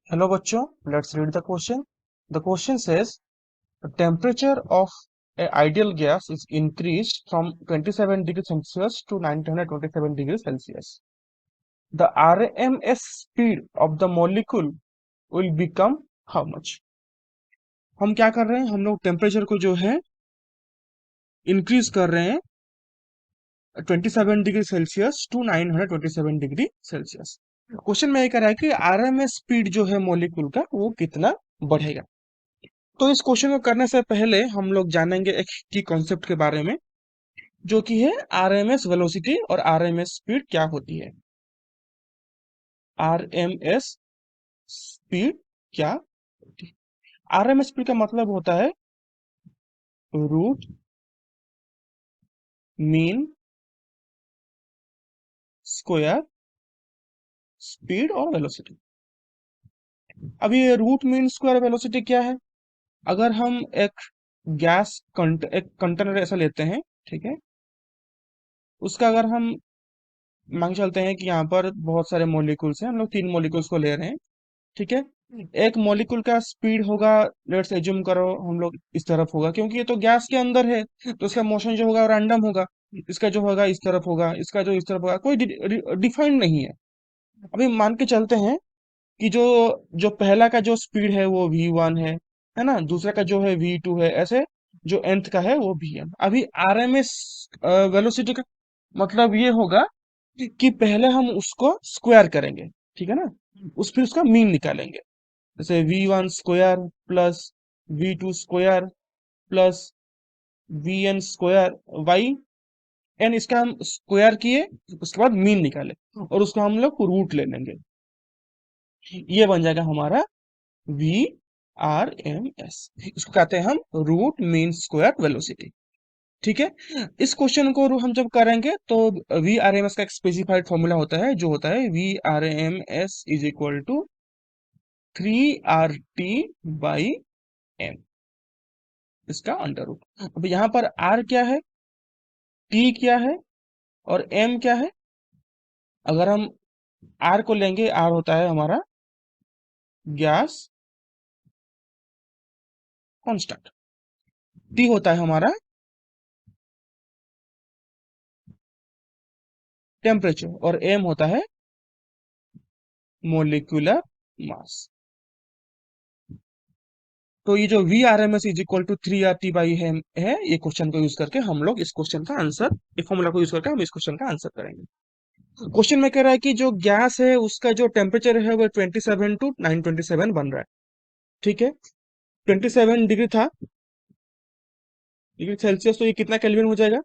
Hello बच्चों, let's read the question. The question says the temperature of an ideal gas is increased from 27 degrees Celsius to 927 degrees Celsius. The RMS speed of the molecule will become how much? हम क्या कर रहे हैं, हम लोग temperature को जो है इंक्रीज कर रहे हैं 27 degree Celsius to 927 degree Celsius. Question में ये कह रहा है कि आरएमएस स्पीड जो है मॉलिक्यूल का वो कितना बढ़ेगा। तो इस क्वेश्चन को करने से पहले हम लोग जानेंगे एक की कॉन्सेप्ट के बारे में, जो कि है आरएमएस वेलोसिटी और आरएमएस स्पीड क्या होती है। आरएमएस स्पीड क्या होती है? आरएमएस स्पीड का मतलब होता है रूट मीन स्क्वायर स्पीड और वेलोसिटी। अब ये रूट मीन स्क्वायर वेलोसिटी क्या है? अगर हम एक कंटेनर ऐसा लेते हैं, ठीक है, उसका अगर हम मान के चलते हैं कि यहाँ पर बहुत सारे मॉलिक्यूल्स हैं, हम लोग 3 मॉलिक्यूल्स को ले रहे हैं, ठीक है। एक मॉलिक्यूल का स्पीड होगा, लेट्स एज्यूम करो हम लोग इस तरफ होगा, क्योंकि ये तो गैस के अंदर है, तो इसका मोशन जो होगा रैंडम होगा। इसका जो होगा इस तरफ होगा, इसका जो इस तरफ होगा, कोई डिफाइंड नहीं है। अभी मान के चलते हैं कि जो जो पहला का जो स्पीड है वो v1 है ना, दूसरा का जो है v2 है, ऐसे जो nth का है वो vn। अभी आरएमएस वेलोसिटी का मतलब ये होगा कि पहले हम उसको स्क्वायर करेंगे, ठीक है ना, फिर उसका मीन निकालेंगे। जैसे v1 square plus v2 square plus vn square by n, इसका हम स्क्वायर किए, उसके बाद मीन निकाले और उसको हम लोग रूट ले लेंगे। ये बन जाएगा हमारा वी आर एम एस। इसको कहते हैं हम रूट मीन स्क्वायर वेलोसिटी, ठीक है। इस क्वेश्चन को हम जब करेंगे तो वी आर एम एस का एक स्पेसिफाइड फॉर्मूला होता है, जो होता है V R M S is equal to 3 RT by M, इसका अंडर रूट। अब यहाँ पर आर क्या है, टी क्या है और एम क्या है? अगर हम आर को लेंगे, आर होता है हमारा गैस कांस्टेंट, टी होता है हमारा टेम्परेचर और एम होता है मोलिकुलर मास। तो ये जो V R M S is equal to 3 RT by है, ये क्वेश्चन को यूज करके हम लोग इस क्वेश्चन का आंसर, इस फॉर्मूला को यूज करके हम इस क्वेश्चन का आंसर करेंगे। क्वेश्चन में कह रहा है कि जो गैस है उसका जो टेम्परेचर है वो 27 टू 927 बन रहा है, ठीक है। 27 डिग्री था, डिग्री सेल्सियस, तो ये कितना केल्विन हो जाएगा?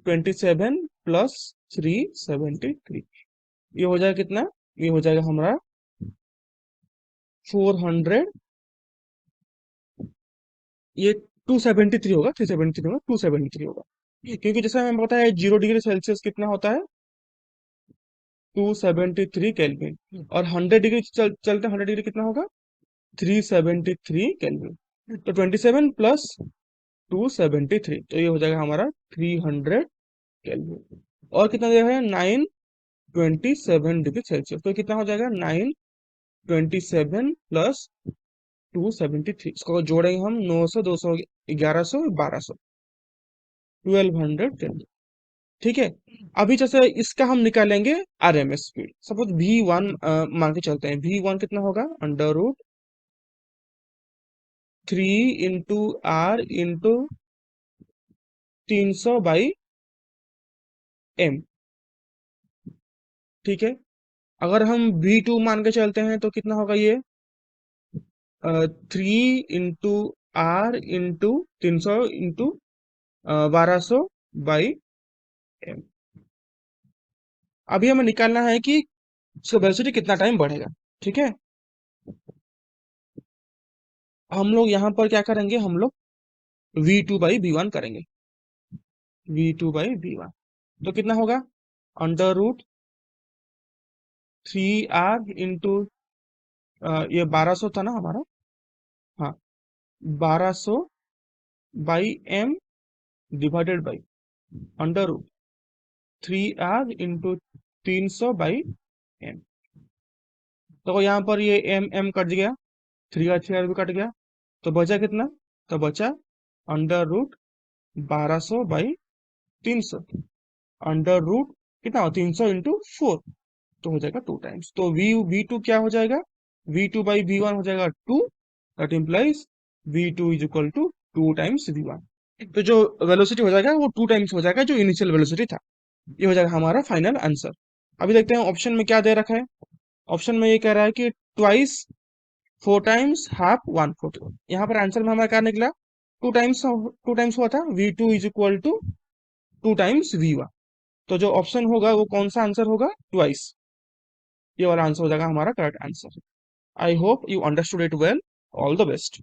27 प्लस 373, ये हो जाएगा कितना? ये हो जाएगा हमारा 400, ये 273 होगा, 373 होगा, 273 होगा, क्योंकि जैसे हमें पता है 0 डिग्री सेल्सियस कितना होता है? 273 केल्विन। और 100 डिग्री चलते 100 डिग्री कितना होगा? 373 केल्विन। तो 27 प्लस 273, तो ये हो जाएगा हमारा 300 केल्विन। और कितना दिया है? 927 डिग्री सेल्सियस, तो कितना हो जाएगा? 927 प्लस 273, इसको जोड़ेंगे हम 900, 200, 1100, 1200, 1200 केल्विन, ठीक है। अभी जैसे इसका हम निकालेंगे आरएमएस स्पीड। सपोज v1 मान के चलते हैं, v1 कितना होगा? Under root 3 × R × 300 by m, ठीक है। अगर हम v2 मान के चलते हैं तो कितना होगा ये? 3 × R × 300 × 1200 बाई m। अभी हमें निकालना है कि इसका वेलोसिटी कितना टाइम बढ़ेगा, ठीक है। हम लोग यहाँ पर क्या करेंगे, हम लोग v2/v1 करेंगे, v2/v1, तो कितना होगा? अंडर रूट 3 R ये 1200 था ना हमारा, हाँ, 1200/m divided by under root 3 R × 300/m। तो यहाँ पर ये एम एम कट गया, 3 का 3 भी कट गया, तो बचा कितना? तो बचा √1200/300, अंडर रूट कितना हो, 300 × 4, तो हो जाएगा 2 टाइम्स। तो V2 क्या हो जाएगा? V2/V1 हो जाएगा 2, that implies V2 is equal to 2 times V1। तो जो वेलोसिटी हो जाएगा वो 2 टाइम्स हो जाएगा जो इनिशियल वेलोसिटी था। ये हो जाएगा हमारा फाइनल आंसर। अभी देखते हैं ऑप्शन में क्या दे रखा है। ऑप्शन में ये कह रहा है कि ट्वाइस, 4 टाइम्स, हाफ, 1/4। यहाँ पर आंसर में हमारा क्या निकला? 2 टाइम्स हुआ था, V2 is equal to 2 times V1। तो जो ऑप्शन होगा वो कौन सा आंसर होगा? ट्वाइस। ये वाला आंसर हो जाएगा हमारा correct answer. I hope you understood it well. All the best.